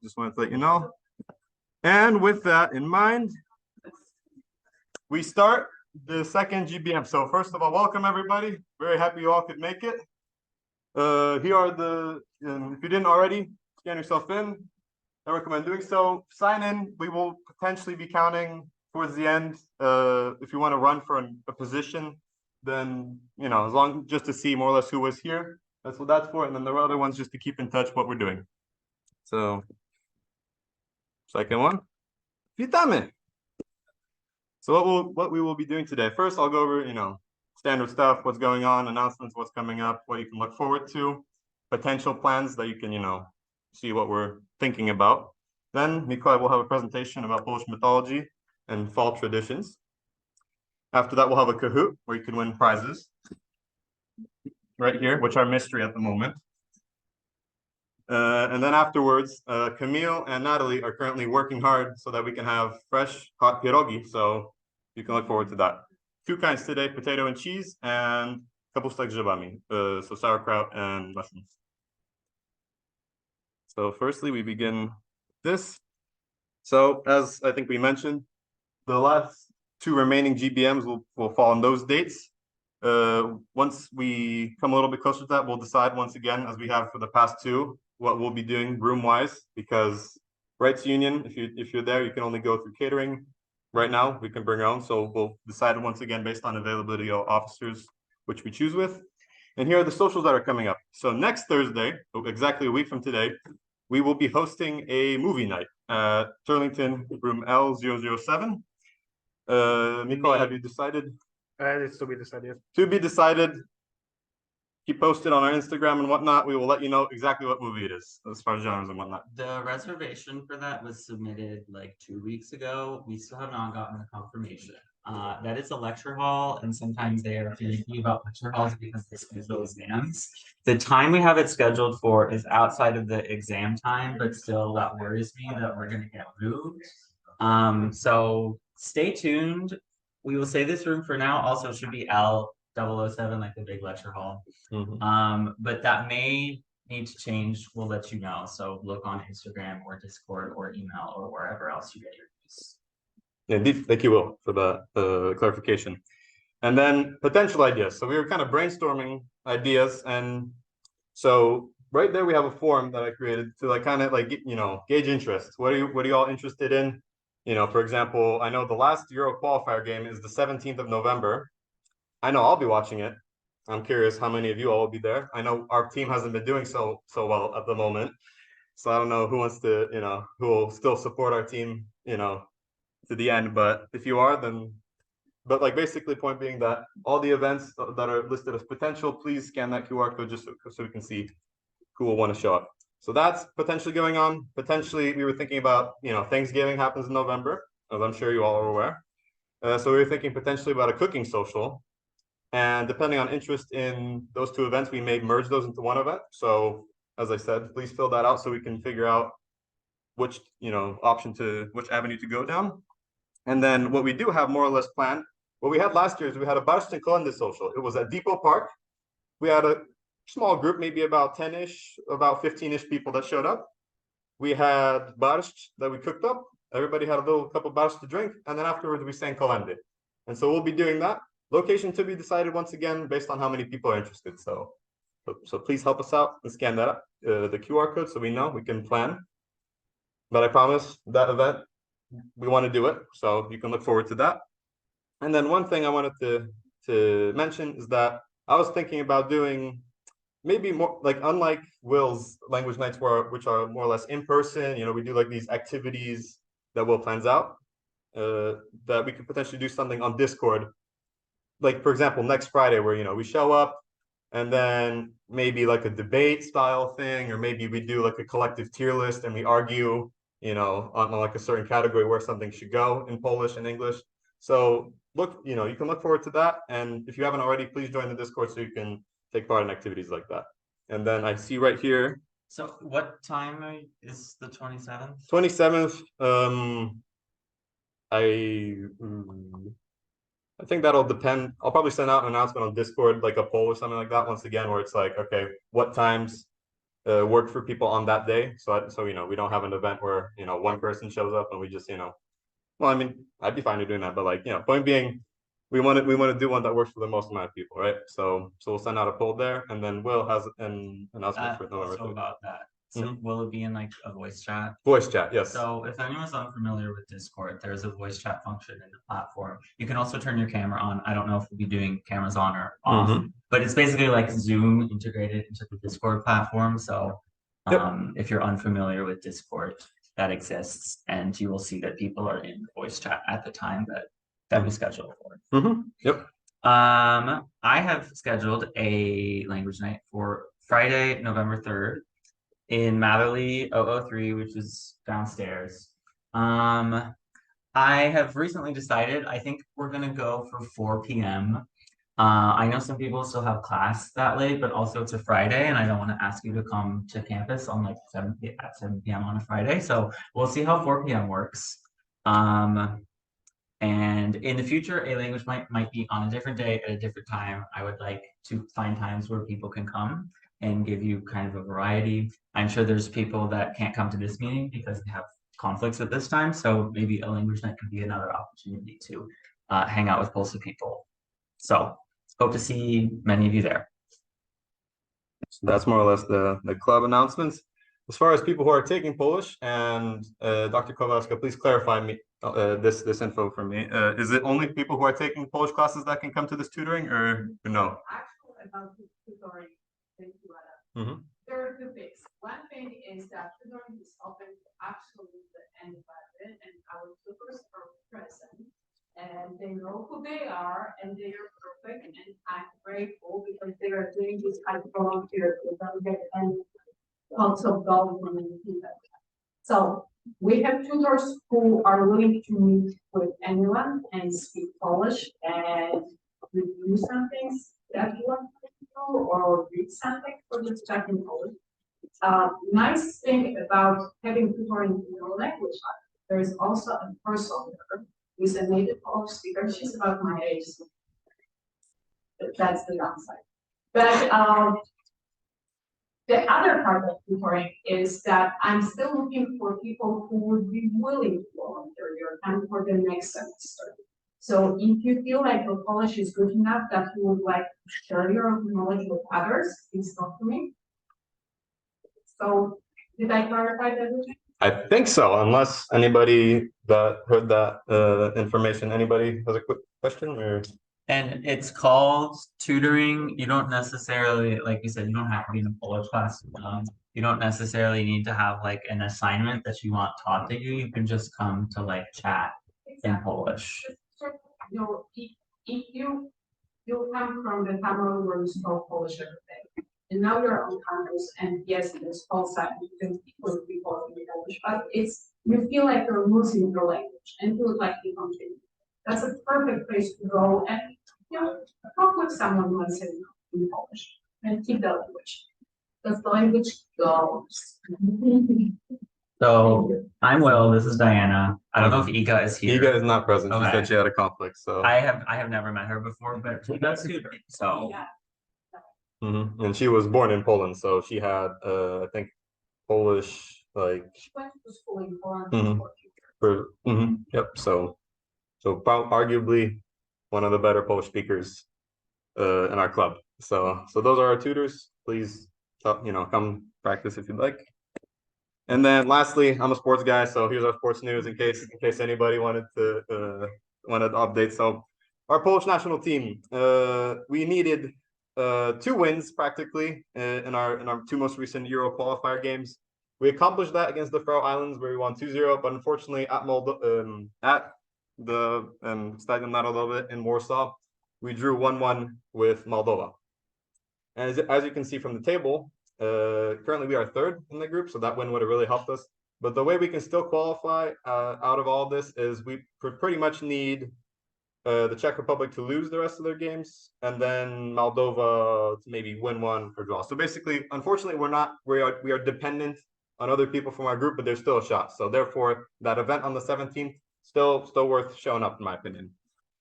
Just wanted to let you know. And with that in mind, we start the second GBM. So first of all, welcome everybody. Very happy you all could make it. Here are if you didn't already, scan yourself in. I recommend doing so. Sign in. We will potentially be counting towards the end. If you want to run for a position, then, as long just to see more or less who was here. That's what that's for. And then the other ones just to keep in touch what we're doing. So, second one. Vitame. So what we will be doing today. First, I'll go over, standard stuff, what's going on, announcements, what's coming up, what you can look forward to, potential plans that you can, see what we're thinking about. Then Nikolai will have a presentation about Polish mythology and fall traditions. After that, we'll have a Kahoot where you can win prizes right here, which are mystery at the moment. And then afterwards, Camille and Natalie are currently working hard so that we can have fresh hot pierogi. So you can look forward to that. Two kinds today, potato and cheese, and kapustak grzybami, so sauerkraut and mushrooms. So firstly, we begin this. So as I think we mentioned, the last two remaining GBMs will fall on those dates. Once we come a little bit closer to that, we'll decide once again, as we have for the past two, what we'll be doing room-wise, because Rights Union, if you're there, you can only go through catering. Right now, we can bring our own, so we'll decide once again based on availability of officers, which we choose with. And here are the socials that are coming up. So next Thursday, exactly a week from today, we will be hosting a movie night at Turlington, room L007. Nikolai, have you decided? It's to be decided. To be decided. Keep posted on our Instagram and whatnot. We will let you know exactly what movie it is as far as genres and whatnot. The reservation for that was submitted like 2 weeks ago. We still have not gotten the confirmation. That is a lecture hall, and sometimes they are finicky about lecture halls because they schedule exams. The time we have it scheduled for is outside of the exam time, but still that worries me that we're gonna get moved. So stay tuned. We will say this room for now also should be L007, like the big lecture hall. But that may need to change. We'll let you know. So look on Instagram or Discord or email or wherever else you get your news. Yeah, indeed. Thank you, Will, for the clarification. And then potential ideas. So we were kind of brainstorming ideas, and so right there we have a form that I created to gauge interest. What are you all interested in? For example, I know the last Euro qualifier game is the 17th of November. I know I'll be watching it. I'm curious how many of you all will be there. I know our team hasn't been doing so well at the moment. So I don't know who wants to, who will still support our team, to the end. But if you are, then, but like basically point being that all the events that are listed as potential, please scan that QR code just so we can see who will want to show up. So that's potentially going on. Potentially, we were thinking about, Thanksgiving happens in November, as I'm sure you all are aware. So we were thinking potentially about a cooking social. And depending on interest in those two events, we may merge those into one event. So as I said, please fill that out so we can figure out which, which avenue to go down. And then what we do have more or less planned, what we had last year is we had a Barst and Columbus social. It was at Depot Park. We had a small group, maybe about 10-ish, about 15-ish people that showed up. We had Barst that we cooked up. Everybody had a little cup of Barst to drink. And then afterwards we sang Kolende. And so we'll be doing that. Location to be decided once again based on how many people are interested. So please help us out and scan that up, the QR code, so we know we can plan. But I promise that event, we want to do it. So you can look forward to that. And then one thing I wanted to mention is that I was thinking about doing maybe more like, unlike Will's language nights, which are more or less in person, we do like these activities that Will plans out, that we could potentially do something on Discord. Like, for example, next Friday where, we show up and then maybe like a debate style thing, or maybe we do like a collective tier list and we argue, on like a certain category where something should go in Polish and English. So look, you can look forward to that. And if you haven't already, please join the Discord so you can take part in activities like that. And then I see right here. So what time is the 27th? 27th. I think that'll depend. I'll probably send out an announcement on Discord, like a poll or something like that, once again, where it's like, okay, what times work for people on that day. So you know, we don't have an event where, you know, one person shows up and we just, you know, well, I mean, I'd be fine with doing that, but like, you know, point being, we want to do one that works for the most amount of people, right? So we'll send out a poll there, and then Will has an announcement for November Also 3rd. about that. So Mhm. will it be in like a voice chat? Voice chat, yes. So if anyone's unfamiliar with Discord, there's a voice chat function in the platform. You can also turn your camera on. I don't know if we'll be doing cameras on or off, but it's basically like Zoom integrated into the Discord platform. So Yep. if you're unfamiliar with Discord, that exists, and you will see that people are in voice chat at the time that we schedule for. Yep. I have scheduled a language night for Friday, November 3rd in Matherly 003, which is downstairs. I have recently decided, I think we're gonna go for 4 p.m. I know some people still have class that late, but also it's a Friday, and I don't want to ask you to come to campus on like 7 p.m. on a Friday. So we'll see how 4 p.m. works. And in the future, a language might be on a different day at a different time. I would like to find times where people can come and give you kind of a variety. I'm sure there's people that can't come to this meeting because they have conflicts at this time. So maybe a language night could be another opportunity to hang out with POLSA people. So hope to see many of you there. So that's more or less the club announcements. As far as people who are taking Polish, and Dr. Kowalska, please clarify me this info for me. Is it only people who are taking Polish classes that can come to this tutoring, or no? Actually, about tutoring, Mhm. there are two things. One thing is that tutoring is open to absolutely anybody, and our tutors are present, and they know who they are, and they are perfect, and I'm grateful because they are doing this as volunteers. They don't get any lots of dollars from anything like that. So we have tutors who are willing to meet with anyone and speak Polish and review some things that you want to do or read something for the chat in Polish. Nice thing about having tutoring in your language, there's also a person there who's a native Polish speaker. She's about my age. So that's the downside. But the other part of tutoring is that I'm still looking for people who would be willing to volunteer their time for the next semester. So if you feel like your Polish is good enough that you would like to share your knowledge with others, please talk to me. So did I clarify everything? I think so, unless anybody that heard that information, anybody has a quick question or? And it's called tutoring. You don't necessarily, like you said, you don't have to be in a Polish class. You don't necessarily need to have like an assignment that you want taught to you. You can just come to like chat in Polish. You know, if you come from the family where you spoke Polish every day, and now you're on campus, and yes, there's POLSA, and you can speak with people in Polish, but you feel like you're losing your language, and you would like to continue. That's a perfect place to go and, you know, talk with someone who wants to in Polish and keep the language. Because the language goes. So I'm Will, this is Diana. I don't know if Ika is here. Ika is not present. She Okay. said she had a conflict, so. I have never met her before, but she does tutoring, so. Yeah. And she was born in Poland, so she had I think Polish like She went to school in Poland Mhm. for yep. So arguably one of the better Polish speakers in our club. So those are our tutors. Please come practice if you'd like. And then lastly, I'm a sports guy, so here's our sports news in case anybody wanted to update. So our Polish national team, we needed 2 wins practically in our 2 most recent Euro qualifier games. We accomplished that against the Faroe Islands where we won 2-0, but unfortunately at the Stadion Narodowy in Warsaw, we drew 1-1 with Moldova. And as you can see from the table, currently we are 3rd in the group, so that win would have really helped us. But the way we can still qualify out of all this is we pretty much need the Czech Republic to lose the rest of their games, and then Moldova to maybe win 1 or draw. So basically, unfortunately, we are dependent on other people from our group, but there's still a shot. So therefore, that event on the 17th still worth showing up, in my opinion.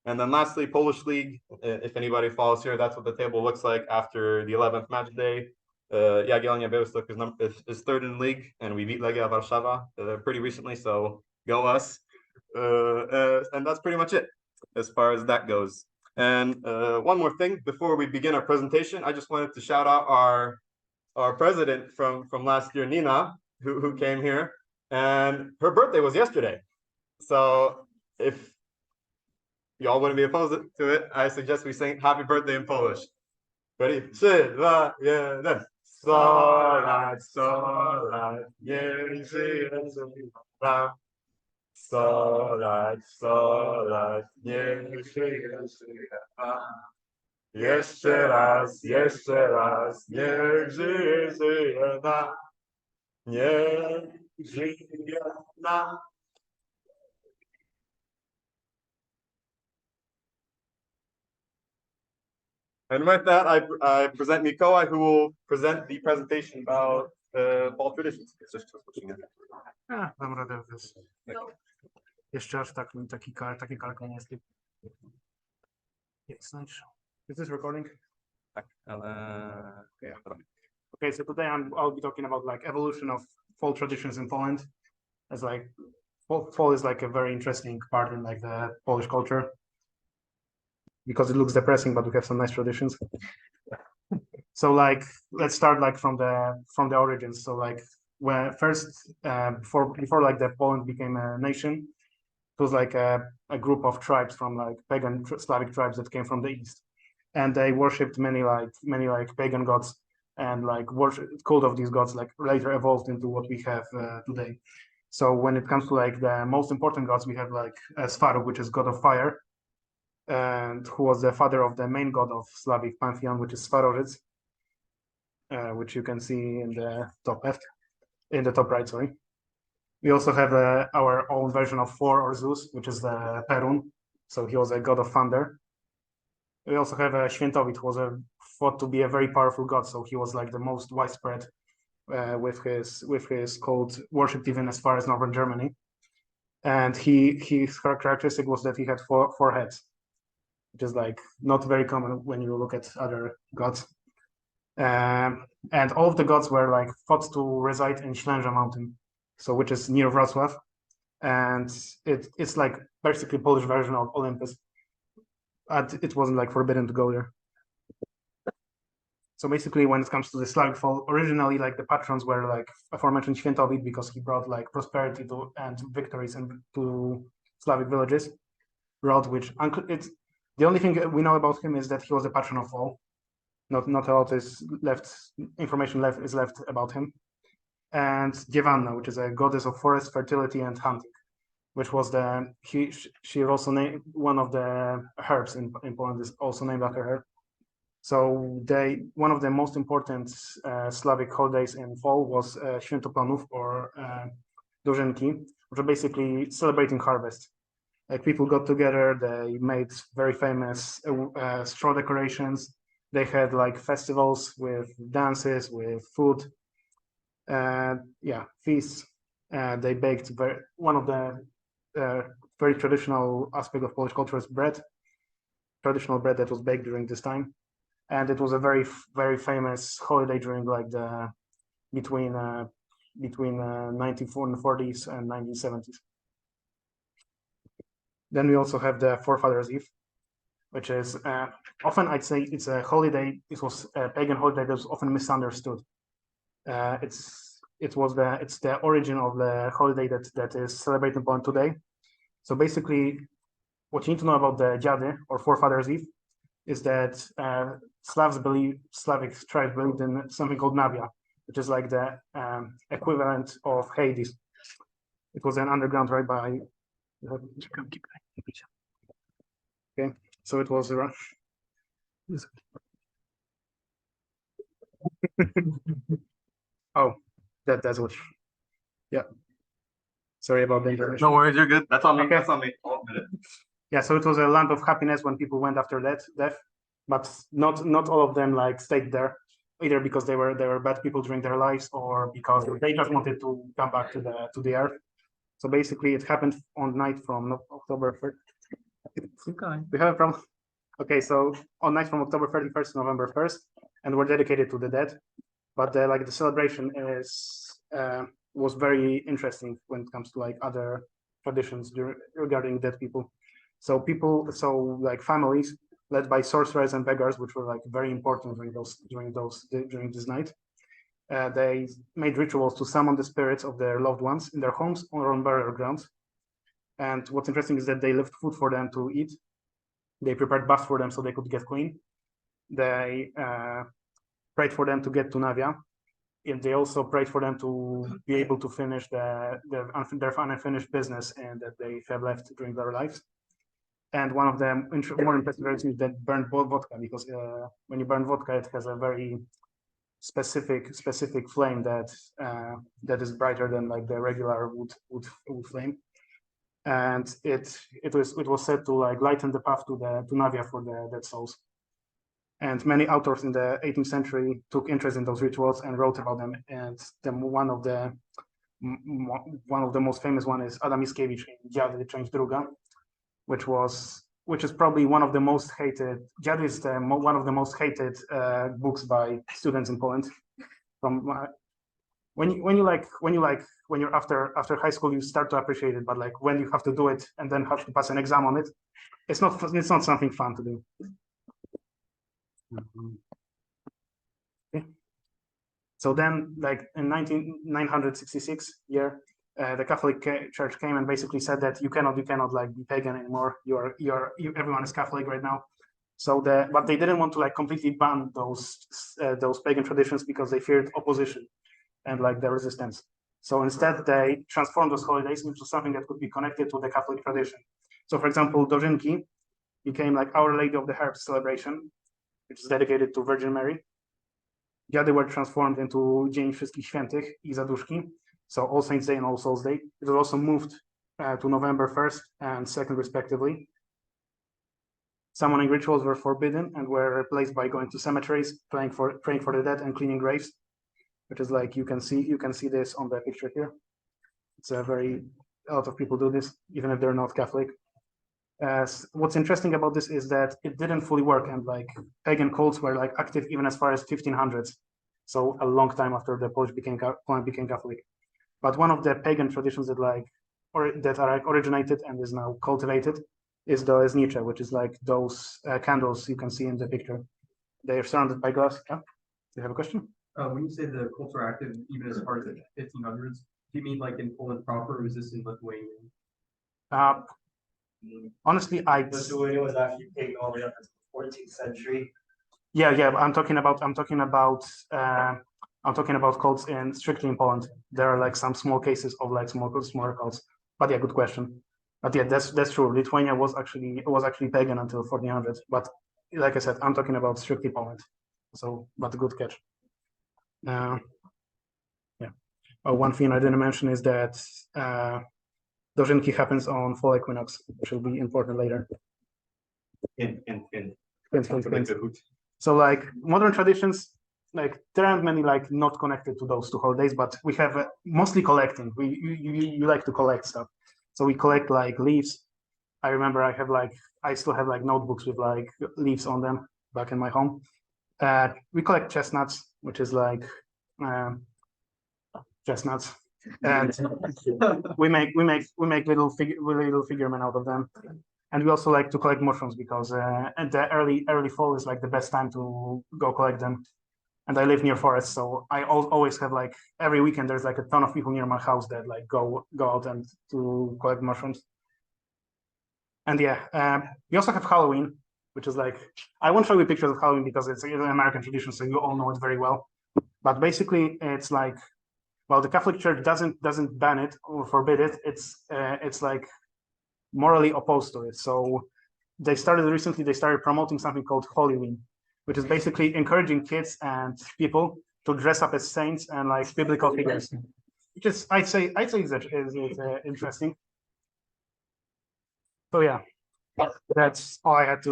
And then lastly, Polish League. If anybody follows here, that's what the table looks like after the 11th match day. Jagiellonia Białystok is third in league, and we beat Legia Warszawa pretty recently, so go us. And that's pretty much it as far as that goes. And one more thing before we begin our presentation, I just wanted to shout out our president from last year, Nina, who came here, and her birthday was yesterday. So if y'all wouldn't be opposed to it, I suggest we sing happy birthday in Polish. Ready? 3, 2, 1. 100 lat, 100 lat, niech żyje nam. 100 lat, 100 lat, niech żyje nam. Jeszcze raz, niech żyje nam. Niech żyje nam. And with that, I present Mikołaj, who will present the presentation about fall traditions. Dam radę jeszcze aż tak, takie kalka nie jest. Is this recording? Yeah. Okay, so today I'll be talking about like evolution of fall traditions in Poland. As like fall is like a very interesting part in like the Polish culture because it looks depressing, but we have some nice traditions. So like let's start like from the origins. So like when first before like the Poland became a nation, it was like a group of tribes from like pagan Slavic tribes that came from the east, and they worshipped many like pagan gods, and like cult of these gods like later evolved into what we have today. So when it comes to like the most important gods, we have like Svarog, which is god of fire, and who was the father of the main god of Slavic pantheon, which is Svarogits, which you can see in the top left, in the top right, sorry. We also have our own version of Thor or Zeus, which is the Perun. So he was a god of thunder. We also have Świętowit, who was thought to be a very powerful god. So he was like the most widespread with his cult worshipped even as far as northern Germany. And his characteristic was that he had four heads, which is like not very common when you look at other gods. And all of the gods were like thought to reside in Ślęża mountain, so which is near Wrocław, and it's like basically Polish version of Olympus. And it wasn't like forbidden to go there. So basically, when it comes to the Slavic fall, originally like the patrons were like aforementioned Świętowit because he brought like prosperity and victories to Slavic villages. Route which it's the only thing we know about him is that he was the patron of fall. Not a lot is information is left about him. And Dziewanna, which is a goddess of forest, fertility, and hunting, which was she also named one of the herbs in Poland is also named after her. So one of the most important Slavic holidays in fall was Święto Plonów or Dożynki, which are basically celebrating harvest. Like people got together, they made very famous straw decorations. They had like festivals with dances, with food, feasts. They baked one of the very traditional aspect of Polish culture is bread, traditional bread that was baked during this time, and it was a very very famous holiday during like the between 1940s and 1970s. Then we also have the Forefathers' Eve, which is often I'd say it's a holiday. It was a pagan holiday that was often misunderstood. It's the origin of the holiday that is celebrated in Poland today. So basically, what you need to know about the Dziady or Forefathers' Eve is that Slavic tribes believed in something called Navia, which is like the equivalent of Hades. It was an underground right by. Okay, so it was oh, that's what. Yeah. Sorry about the intermission. No worries, you're good. That's on me. Okay. That's on me. I'll admit it. Yeah, so it was a land of happiness when people went after death, but not all of them like stayed there, either because they were bad people during their lives or because they just wanted to come back to the earth. So basically, it happened on night from October 1st. We have a problem. Okay, so on night from October 31st to November 1st, and were dedicated to the dead. but the celebration was very interesting when it comes to like other traditions regarding dead people. So like families led by sorcerers and beggars, which were like very important during this night. They made rituals to summon the spirits of their loved ones in their homes or on burial grounds. And what's interesting is that they left food for them to eat. They prepared baths for them so they could get clean. They prayed for them to get to Navia. And they also prayed for them to be able to finish their unfinished business and that they have left during their lives. And one of the more impressive traditions is that burned vodka, because when you burn vodka, it has a very specific flame that is brighter than like the regular wood flame. And it was said to like lighten the path to Navia for the dead souls. And many authors in the 18th century took interest in those rituals and wrote about them. And one of the most famous one is Adam Mickiewicz in Dziady, część druga, which is probably one of the most hated. Dziady is one of the most hated books by students in Poland. From when you're after high school, you start to appreciate it, but like when you have to do it and then have to pass an exam on it, it's not something fun to do. Okay. So then, like in 966 year, the Catholic Church came and basically said that you cannot like be pagan anymore. Everyone is Catholic right now. So but they didn't want to like completely ban those pagan traditions because they feared opposition and like the resistance. So instead, they transformed those holidays into something that could be connected to the Catholic tradition. So, for example, Dożynki became like Our Lady of the Herbs celebration, which is dedicated to Virgin Mary. Dziady were transformed into Dzień Wszystkich Świętych i Zaduszki, so All Saints Day and All Souls Day. It was also moved to November 1st and 2nd, respectively. Summoning rituals were forbidden and were replaced by going to cemeteries, praying for the dead, and cleaning graves, which is like you can see this on the picture here. It's a lot of people do this, even if they're not Catholic. What's interesting about this is that it didn't fully work, and like pagan cults were like active even as far as 1500s, so a long time after the Poland became Catholic. But one of the pagan traditions that are originated and is now cultivated is the znicze, which is like those candles you can see in the picture. They are surrounded by glass. Yeah? Do you have a question? When you say the cults are active even as far as the 1500s, do you mean like in Poland proper, or is this in Lithuania? Honestly, Lithuania was actually taken all the way up to the 14th century. Yeah. I'm talking about cults strictly in Poland. There are like some small cases of like smaller cults. But yeah, good question. But yeah, that's true. Lithuania was actually pagan until 1400s. But like I said, I'm talking about strictly Poland. So, but a good catch. Yeah. One thing I didn't mention is that Dożynki happens on fall equinox, which will be important later. So like modern traditions, like there aren't many like not connected to those two holidays, but we have mostly collecting. You like to collect stuff, so we collect like leaves. I remember I still have like notebooks with like leaves on them back in my home. We collect chestnuts, which is like chestnuts, and we make little figurine out of them. And we also like to collect mushrooms because at the early fall is like the best time to go collect them. And I live near forests, so I always have like every weekend there's like a ton of people near my house that like go out and to collect mushrooms. And yeah, we also have Halloween, which is like I won't show you pictures of Halloween because it's an American tradition, so you all know it very well. But basically, it's like, well, the Catholic Church doesn't ban it or forbid it. It's like morally opposed to it. So they started promoting something called Halloween, which is basically encouraging kids and people to dress up as saints and like biblical figures. Which is I'd say is interesting. So yeah, that's all I had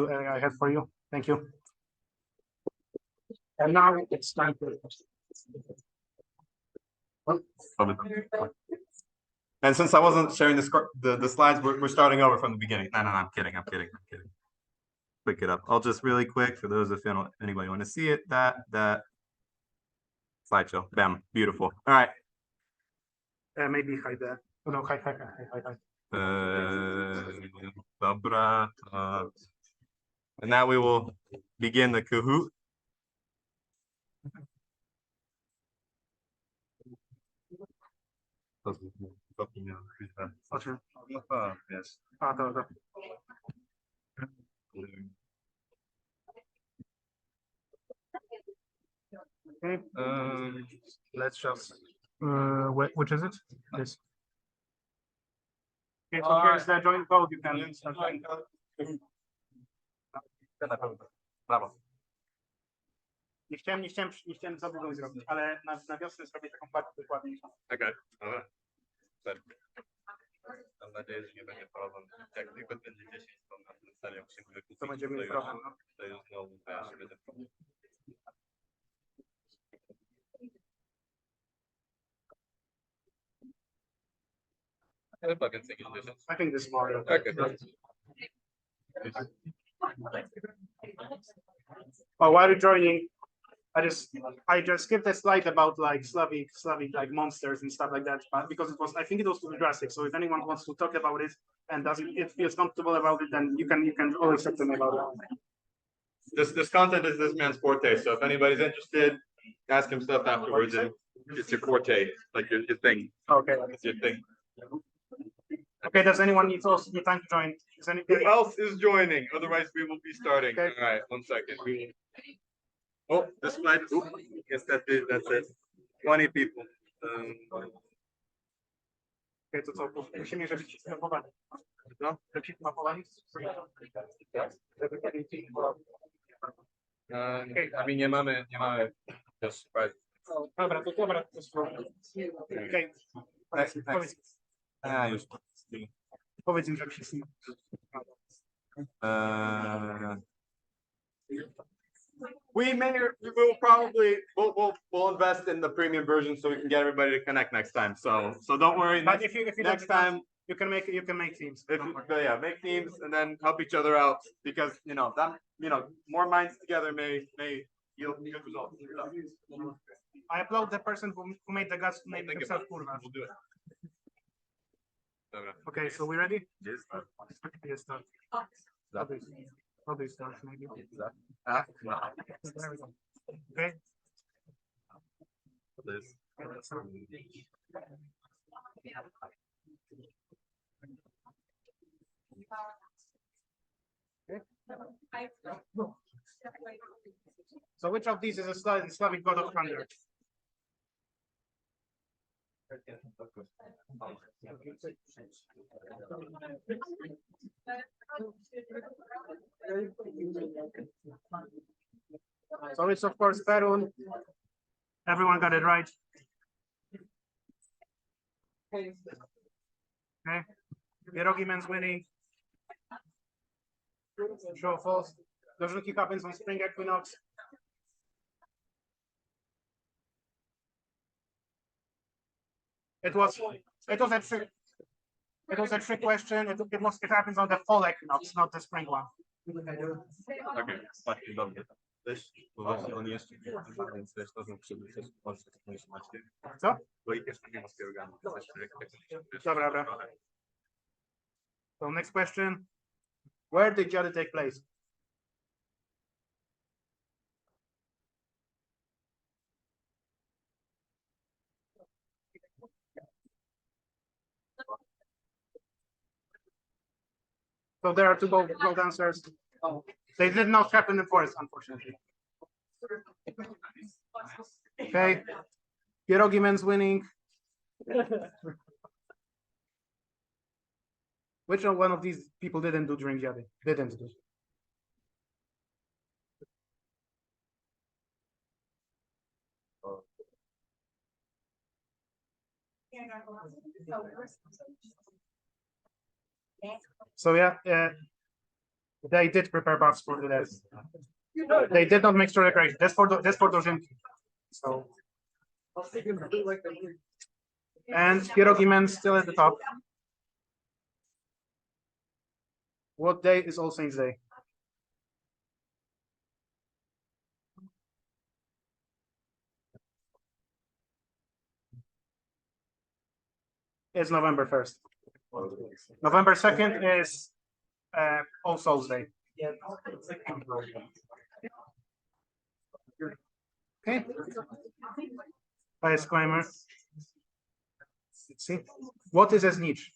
for you. Thank you. And now it's time for. And since I wasn't sharing the slides, we're starting over from the beginning. No, I'm kidding. Quick it up. I'll just really quick for those if anybody want to see it. That slideshow. Bam, beautiful. All right. Maybe hide that. Oh, no, hide. Dobra. And now we will begin the Kahoot. Yes. Dobra. Okay, let's just, which is it? This. Okay, so here's the joint code, you can start join code. Brawo. Nie chciałem za długo zrobić, ale na wiosnę zrobię taką bardzo dokładniejszą. Okay. Super. Mam nadzieję, że nie będzie problem. Jak tylko będzie 10, to na tym serio musimy wykupić. To będziemy mieli problem. No. To już znowu się będzie problem. Chyba więcej niż 10. I think this is more. Okay. Oh, while you're joining, I just skipped a slide about like Slavic like monsters and stuff like that, but because I think it was too drastic. So if anyone wants to talk about it and it feels comfortable about it, then you can always talk to me about it. This content is this man's forte. So if anybody's interested, ask him stuff afterwards. And it's your forte, like your thing. Okay. It's your thing. Okay. Does anyone need time to join? Is Who else is joining? Otherwise, we will be starting. Okay. All right, 1 second. Oh, this slide. Oop, yes, that's it. 20 people. Okay, to co? Musimy, żeby ci filmowali. No? Żeby ci filmowali? I mean, nie mamy just surprise. Dobra, to spróbuj. Okay. Już. Powiedz im, żeby się filmował. We will probably we'll invest in the premium version so we can get everybody to connect next time. So don't worry. But if you Next time, you can make teams. yeah, make teams and then help each other out because more minds together may yield good results. I applaud the person who made the guts to name Think himself about it. Kurwa. We'll do it. Okay, so we ready? Yes. Yes, start. Probably start maybe. No. There we go. Okay. This. So which of these is a Slavic god of thunder? So it's of course Perun. Everyone got it right. Okay. Pierogi man's winning. True or false? Dożynki happens on spring equinox. It was a trick question. It happens on the fall equinox, not the spring one. Okay, właśnie dobrze. Też, bo właśnie on jeszcze więc też to są przybysze w Polsce, to nie macie. Co? Bo ich jeszcze nie ma z tej organu. Dobra. So next question. Where did Jody take place? So there are two both answers. They did not happen in forest, unfortunately. Okay. Pierogi man's winning. Which one of these people didn't do during Jadi? Didn't do. So yeah, they did prepare buffs for the death. They did not make sure decoration. That's for Dożynki. So and Pierogi man still at the top. What day is All Saints Day? is November 1st. November 2nd is All Souls Day. Okay. Disclaimer. Let's see. What is a snitch?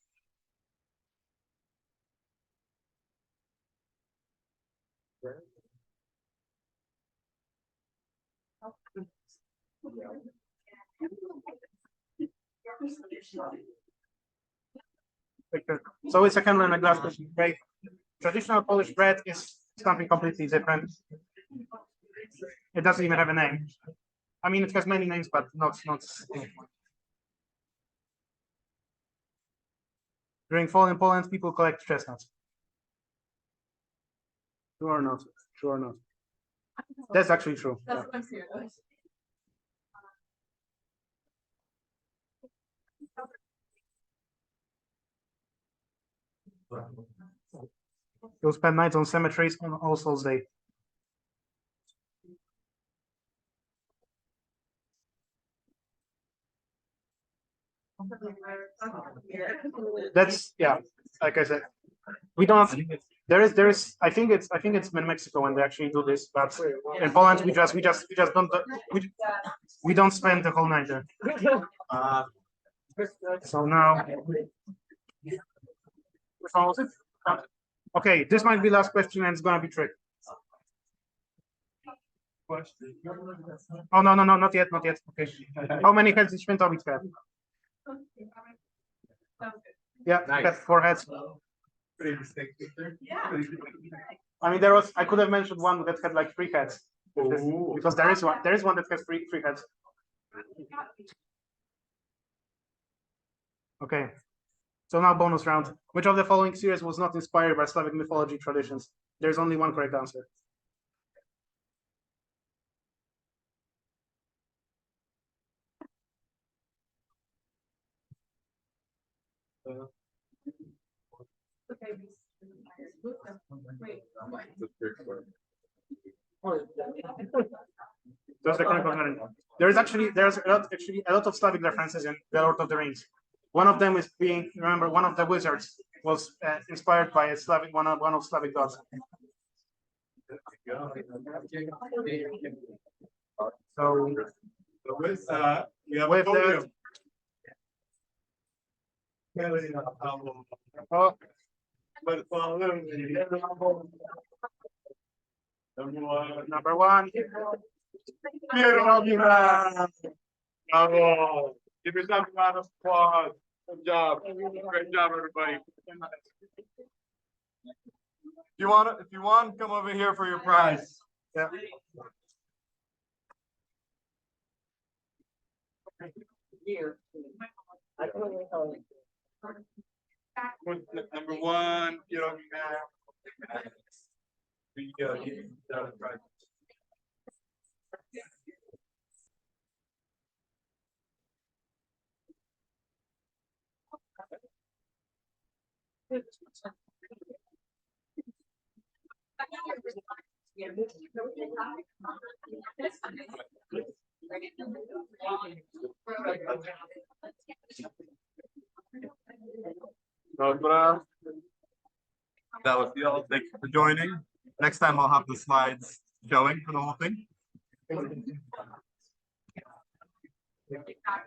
So it's a candle in a glass, right? Traditional Polish bread is something completely different. It doesn't even have a name. I mean, it has many names, but not. During fall in Poland, people collect chestnuts. True or not? True or not? That's actually true. That's what I'm serious. You'll spend nights on cemeteries on All Souls Day. That's yeah. Like I said, we don't. There is. I think it's in Mexico when they actually do this, but in Poland we just don't we don't spend the whole night there. So now, which one was it? Okay, this might be last question, and it's gonna be trick. Oh no, not yet. Okay. How many heads did Świętowicz have? Yeah, he had 4 heads. I mean, I could have mentioned one that had like 3 heads. Because there is one that has three heads. Okay. So now bonus round. Which of the following series was not inspired by Slavic mythology traditions? There's only one correct answer. Those are correct. There's a lot of Slavic references in The Lord of the Rings. One of them is remember, one of the wizards was inspired by one of Slavic gods. So with that, number one. Bravo. Give yourself a round of applause. Good job. Great job, everybody. If you want, come over here for your prize. Yeah. Number one, you don't Dobra. That was the all. Thank you for joining. Next time I'll have the slides showing for the whole thing.